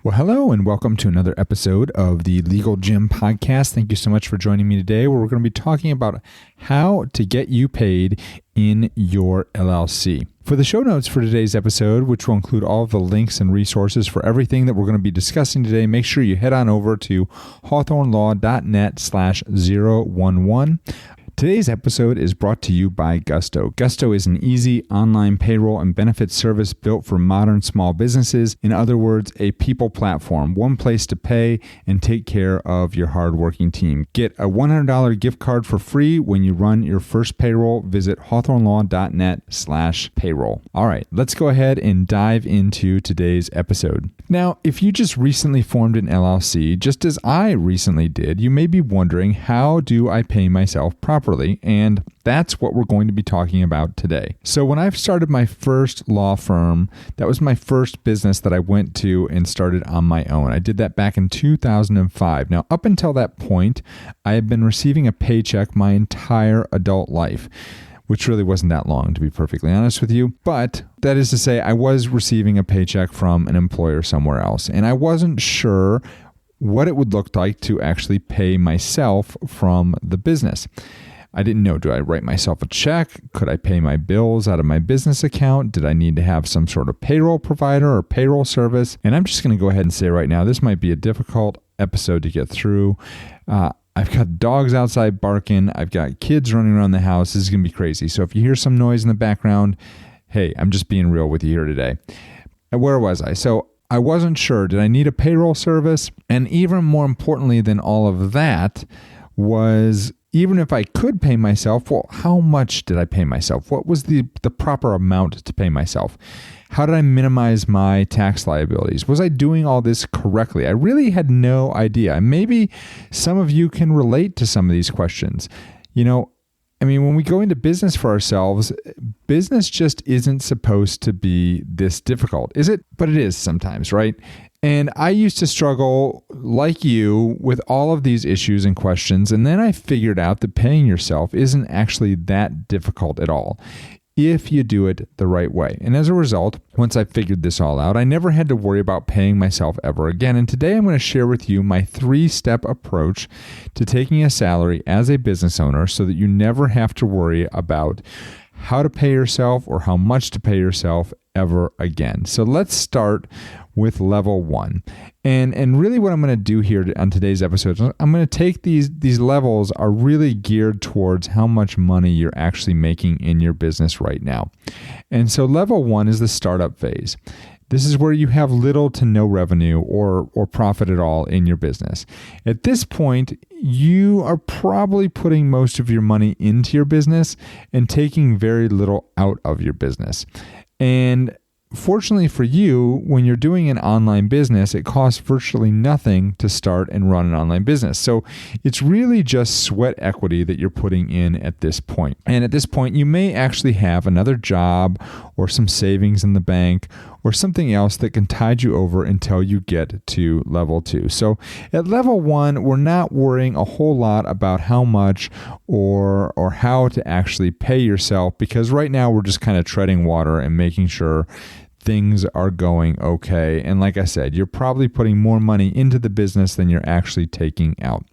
Well, hello and welcome to another episode of the Legal Gym Podcast. Thank you so much for joining me today, where we're going to be talking about how to get you paid in your LLC. For the show notes for today's episode, which will include all of the links and resources for everything that we're going to be discussing today, make sure you head on over to hawthornelaw.net/011. Today's episode is brought to you by Gusto. Gusto is an easy online payroll and benefits service built for modern small businesses. In other words, a people platform, one place to pay and take care of your hardworking team. Get a $100 gift card for free when you run your first payroll. Visit hawthornelaw.net/payroll. All right, let's go ahead and dive into today's episode. Now, if you just recently formed an LLC, just as I recently did, you may be wondering, how do I pay myself properly? And that's what we're going to be talking about today. So when I started my first law firm, that was my first business that I went to and started on my own. I did that back in 2005. Now, up until that point, I had been receiving a paycheck my entire adult life, which really wasn't that long, to be perfectly honest with you. But that is to say, I was receiving a paycheck from an employer somewhere else, and I wasn't sure what it would look like to actually pay myself from the business. I didn't know, do I write myself a check? Could I pay my bills out of my business account? Did I need to have some sort of payroll provider or payroll service? And I'm just going to go ahead and say right now, this might be a difficult episode to get through. I've got dogs outside barking. I've got kids running around the house. This is going to be crazy. So if you hear some noise in the background, hey, I'm just being real with you here today. Where was I? So I wasn't sure. Did I need a payroll service? And even more importantly than all of that was, even if I could pay myself, well, how much did I pay myself? What was the proper amount to pay myself? How did I minimize my tax liabilities? Was I doing all this correctly? I really had no idea. Maybe some of you can relate to some of these questions. When we go into business for ourselves, business just isn't supposed to be this difficult, is it? But it is sometimes, right? And I used to struggle, like you, with all of these issues and questions. And then I figured out that paying yourself isn't actually that difficult at all, if you do it the right way. And as a result, once I figured this all out, I never had to worry about paying myself ever again. And today I'm going to share with you my 3-step approach to taking a salary as a business owner so that you never have to worry about how to pay yourself or how much to pay yourself ever again. So let's start with level 1. And really what I'm going to do here on today's episode, I'm going to take these levels are really geared towards how much money you're actually making in your business right now. And so level 1 is the startup phase. This is where you have little to no revenue or profit at all in your business. At this point, you are probably putting most of your money into your business and taking very little out of your business. And fortunately for you, when you're doing an online business, it costs virtually nothing to start and run an online business. So it's really just sweat equity that you're putting in at this point. And at this point, you may actually have another job or some savings in the bank or something else that can tide you over until you get to level 2. So at level 1, we're not worrying a whole lot about how much or how to actually pay yourself, because right now we're just kind of treading water and making sure things are going okay. And like I said, you're probably putting more money into the business than you're actually taking out.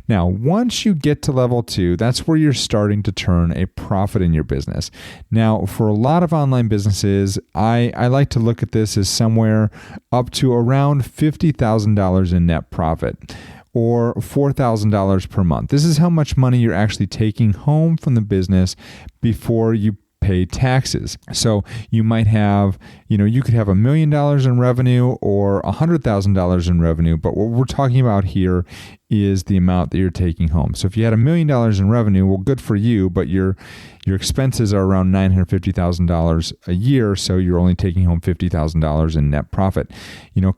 Now, once you get to level 2, that's where you're starting to turn a profit in your business. Now, for a lot of online businesses, I like to look at this as somewhere up to around $50,000 in net profit, or $4,000 per month. This is how much money you're actually taking home from the business before you pay taxes. So you might have, you could have $1 million in revenue or $100,000 in revenue, but what we're talking about here is the amount that you're taking home. So if you had $1 million in revenue, well, good for you, but your expenses are around $950,000 a year, so you're only taking home $50,000 in net profit.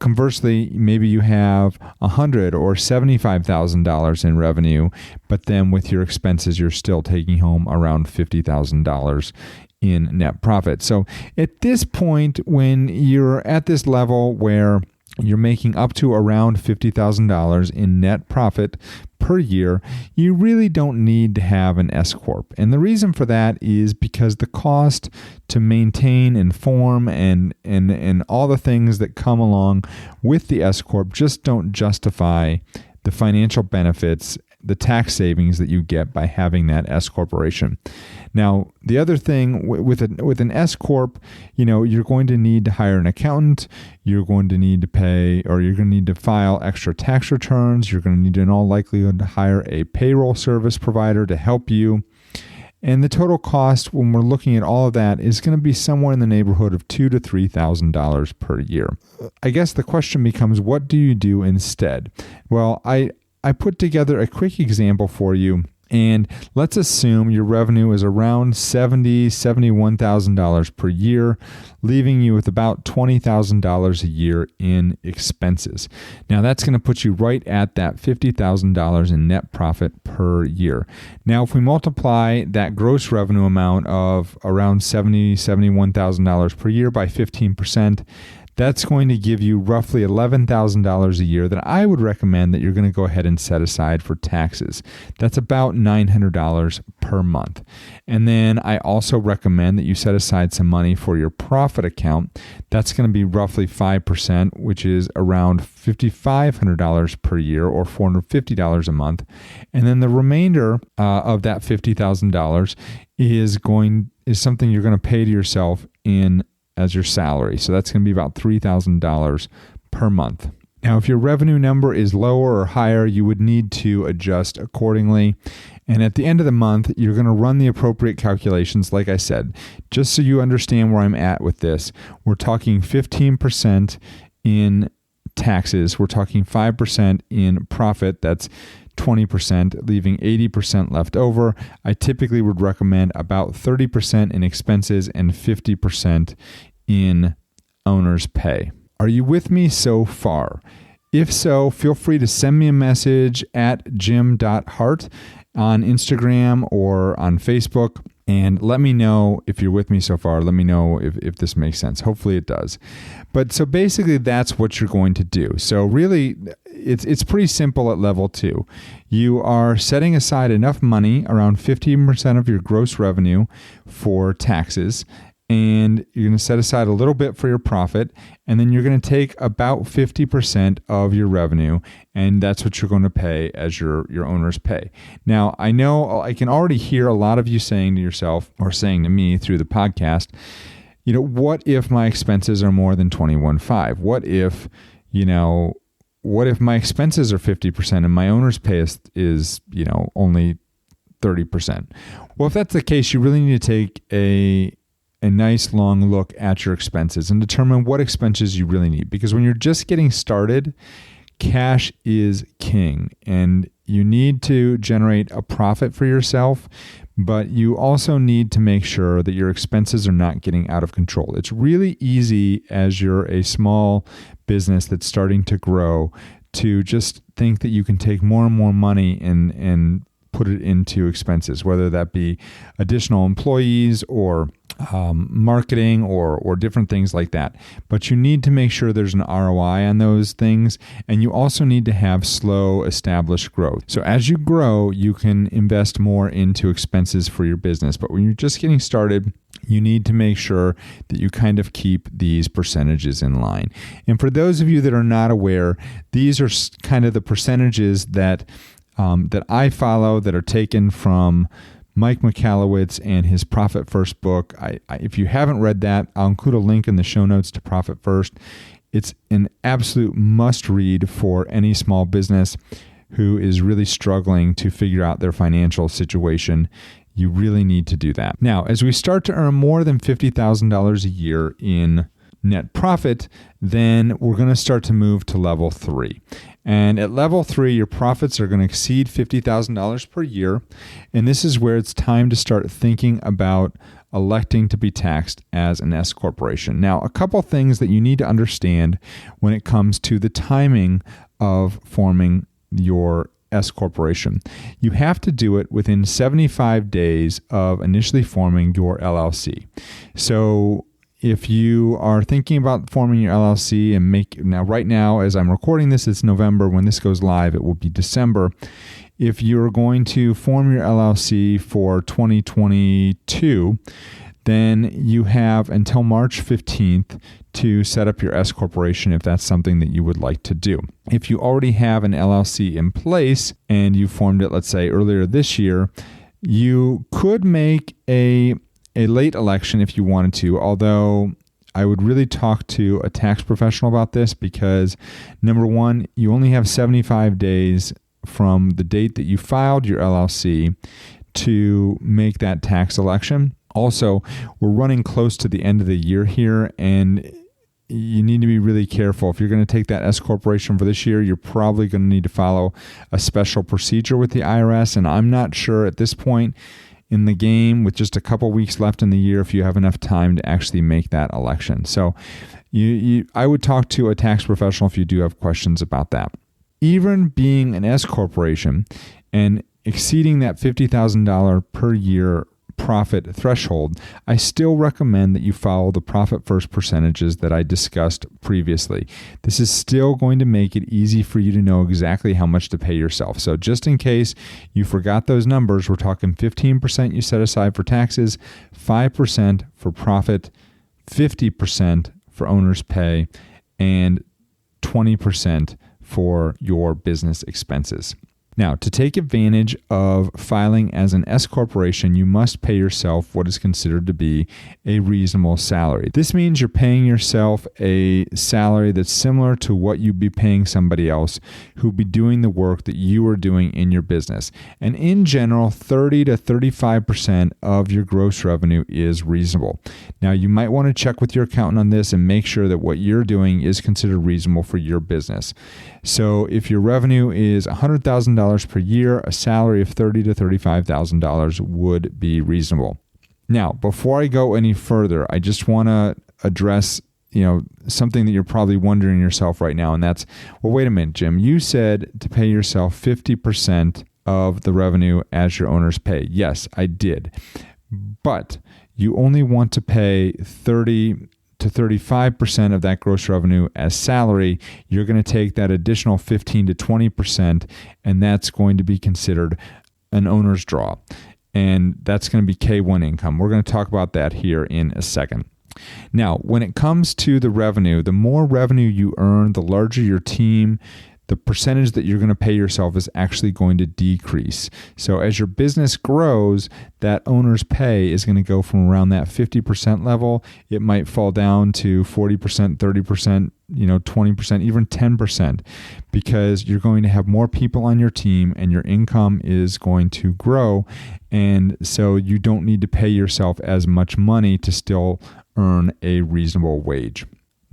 Conversely, maybe you have $100,000 or $75,000 in revenue, but then with your expenses, you're still taking home around $50,000 in net profit. So at this point, when you're at this level where you're making up to around $50,000 in net profit per year, you really don't need to have an S Corp. And the reason for that is because the cost to maintain and form and all the things that come along with the S Corp just don't justify the financial benefits, the tax savings that you get by having that S corporation. Now, the other thing with an S corp, you're going to need to hire an accountant. You're going to need to pay, or you're going to need to file extra tax returns. You're going to need to, in all likelihood, to hire a payroll service provider to help you. And the total cost, when we're looking at all of that, is going to be somewhere in the neighborhood of $2,000 to $3,000 per year. I guess the question becomes, what do you do instead? Well, I put together a quick example for you, and let's assume your revenue is around $70,000, $71,000 per year, leaving you with about $20,000 a year in expenses. Now, that's going to put you right at that $50,000 in net profit per year. Now, if we multiply that gross revenue amount of around $70,000, $71,000 per year by 15%, that's going to give you roughly $11,000 a year that I would recommend that you're going to go ahead and set aside for taxes. That's about $900 per month. And then I also recommend that you set aside some money for your profit account. That's going to be roughly 5%, which is around $5,500 per year or $450 a month. And then the remainder of that $50,000 is something you're going to pay to yourself as your salary. So that's going to be about $3,000 per month. Now, if your revenue number is lower or higher, you would need to adjust accordingly. And at the end of the month, you're going to run the appropriate calculations. Like I said, just so you understand where I'm at with this, we're talking 15% in taxes. We're talking 5% in profit. That's 20%, leaving 80% left over. I typically would recommend about 30% in expenses and 50% in owner's pay. Are you with me so far? If so, feel free to send me a message at jim.hart on Instagram or on Facebook, and let me know if you're with me so far. Let me know if this makes sense. Hopefully it does. But so basically that's what you're going to do. So really it's pretty simple at level 2. You are setting aside enough money, around 15% of your gross revenue, for taxes. And you're going to set aside a little bit for your profit, and then you're going to take about 50% of your revenue, and that's what you're going to pay as your owner's pay. Now, I know I can already hear a lot of you saying to yourself, or saying to me through the podcast, what if my expenses are more than 21.5? What if my expenses are 50% and my owner's pay is only 30%? Well, if that's the case, you really need to take a nice long look at your expenses and determine what expenses you really need. Because when you're just getting started, cash is king, and you need to generate a profit for yourself, but you also need to make sure that your expenses are not getting out of control. It's really easy as you're a small business that's starting to grow to just think that you can take more and more money and put it into expenses, whether that be additional employees or marketing or different things like that. But you need to make sure there's an ROI on those things, and you also need to have slow, established growth. So as you grow, you can invest more into expenses for your business. But when you're just getting started, you need to make sure that you kind of keep these percentages in line. And for those of you that are not aware, these are kind of the percentages that I follow that are taken from Mike Michalowicz and his Profit First book. If you haven't read that, I'll include a link in the show notes to Profit First. It's an absolute must read for any small business who is really struggling to figure out their financial situation. You really need to do that. Now, as we start to earn more than $50,000 a year in net profit, then we're going to start to move to level 3. And at level 3, your profits are going to exceed $50,000 per year. And this is where it's time to start thinking about electing to be taxed as an S corporation. Now, a couple things that you need to understand when it comes to the timing of forming your S corporation. You have to do it within 75 days of initially forming your LLC. So if you are thinking about forming your LLC now right now, as I'm recording this, it's November. When this goes live, it will be December. if you're going to form your LLC for 2022, then you have until March 15th to set up your S corporation if that's something that you would like to do. If you already have an LLC in place and you formed it, let's say earlier this year, you could make a late election if you wanted to, although I would really talk to a tax professional about this because, number one, you only have 75 days from the date that you filed your LLC to make that tax election. Also, we're running close to the end of the year here, and you need to be really careful. If you're going to take that S corporation for this year, you're probably going to need to follow a special procedure with the IRS, and I'm not sure at this point in the game, with just a couple weeks left in the year, if you have enough time to actually make that election. So I would talk to a tax professional if you do have questions about that. Even being an S corporation and exceeding that $50,000 per year profit threshold, I still recommend that you follow the profit first percentages that I discussed previously. This is still going to make it easy for you to know exactly how much to pay yourself. So just in case you forgot those numbers, we're talking 15% you set aside for taxes, 5% for profit, 50% for owner's pay, and 20% for your business expenses. Now, to take advantage of filing as an S corporation, you must pay yourself what is considered to be a reasonable salary. This means you're paying yourself a salary that's similar to what you'd be paying somebody else who'd be doing the work that you are doing in your business. And in general, 30 to 35% of your gross revenue is reasonable. Now, you might want to check with your accountant on this and make sure that what you're doing is considered reasonable for your business. So if your revenue is $100,000 per year, a salary of $30,000 to $35,000 would be reasonable. Now, before I go any further, I just want to address, something that you're probably wondering yourself right now, and that's, well, wait a minute, Jim, you said to pay yourself 50% of the revenue as your owner's pay. Yes, I did. But you only want to pay 30 to 35% of that gross revenue as salary. You're going to take that additional 15 to 20%, and that's going to be considered an owner's draw. And that's going to be K1 income. We're going to talk about that here in a second. Now, when it comes to the revenue, the more revenue you earn, the larger your team, the percentage that you're going to pay yourself is actually going to decrease. So as your business grows, that owner's pay is going to go from around that 50% level. It might fall down to 40%, 30%, 20%, even 10%, because you're going to have more people on your team and your income is going to grow. And so you don't need to pay yourself as much money to still earn a reasonable wage.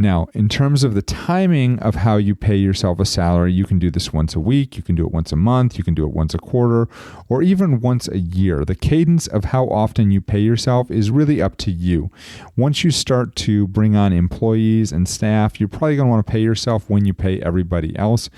Now, in terms of the timing of how you pay yourself a salary, you can do this once a week, you can do it once a month, you can do it once a quarter, or even once a year. The cadence of how often you pay yourself is really up to you. Once you start to bring on employees and staff, you're probably going to want to pay yourself when you pay everybody else.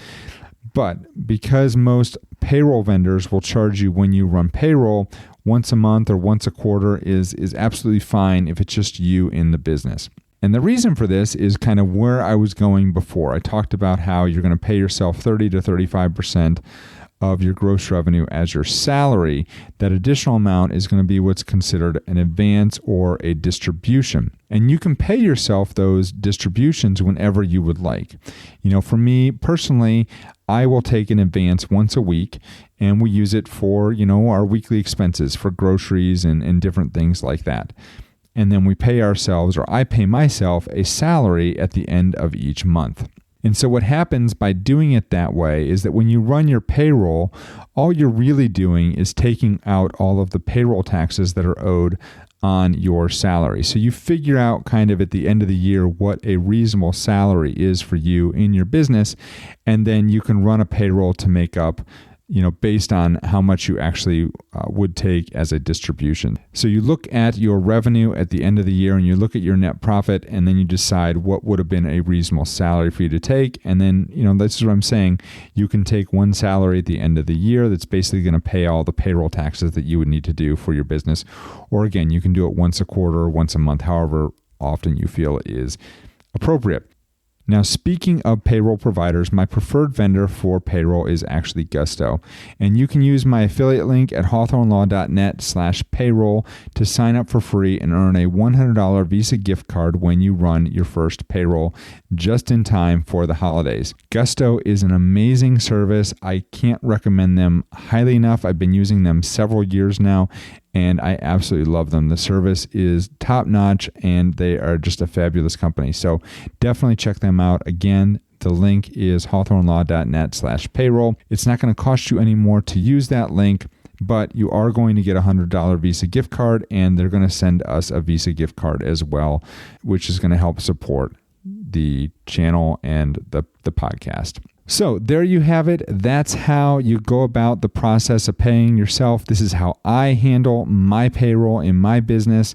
But because most payroll vendors will charge you when you run payroll, once a month or once a quarter is absolutely fine if it's just you in the business. And the reason for this is kind of where I was going before. I talked about how you're going to pay yourself 30 to 35% of your gross revenue as your salary. That additional amount is going to be what's considered an advance or a distribution. And you can pay yourself those distributions whenever you would like. For me personally, I will take an advance once a week, and we use it for, our weekly expenses for groceries and different things like that. And then we pay ourselves, or I pay myself, a salary at the end of each month. And so what happens by doing it that way is that when you run your payroll, all you're really doing is taking out all of the payroll taxes that are owed on your salary. So you figure out kind of at the end of the year what a reasonable salary is for you in your business, and then you can run a payroll to make up based on how much you actually would take as a distribution. So you look at your revenue at the end of the year and you look at your net profit, and then you decide what would have been a reasonable salary for you to take. And then, that's what I'm saying. You can take one salary at the end of the year that's basically going to pay all the payroll taxes that you would need to do for your business. Or again, you can do it once a quarter, once a month, however often you feel is appropriate. Now, speaking of payroll providers, my preferred vendor for payroll is actually Gusto. And you can use my affiliate link at hawthornelaw.net/payroll to sign up for free and earn a $100 Visa gift card when you run your first payroll just in time for the holidays. Gusto is an amazing service. I can't recommend them highly enough. I've been using them several years now, and I absolutely love them. The service is top-notch, and they are just a fabulous company. So definitely check them out. Again, the link is hawthornelaw.net/payroll. It's not going to cost you any more to use that link, but you are going to get a $100 Visa gift card, and they're going to send us a Visa gift card as well, which is going to help support the channel and the podcast. So there you have it. That's how you go about the process of paying yourself. This is how I handle my payroll in my business.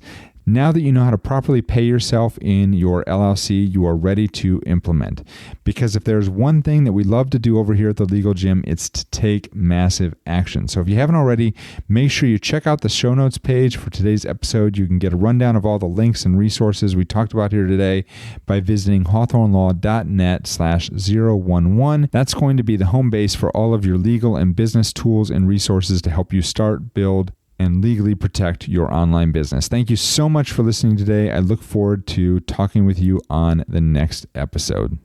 Now that you know how to properly pay yourself in your LLC, you are ready to implement. Because if there's one thing that we love to do over here at the Legal Gym, it's to take massive action. So if you haven't already, make sure you check out the show notes page for today's episode. You can get a rundown of all the links and resources we talked about here today by visiting hawthornelaw.net/011. That's going to be the home base for all of your legal and business tools and resources to help you start, build, and legally protect your online business. Thank you so much for listening today. I look forward to talking with you on the next episode.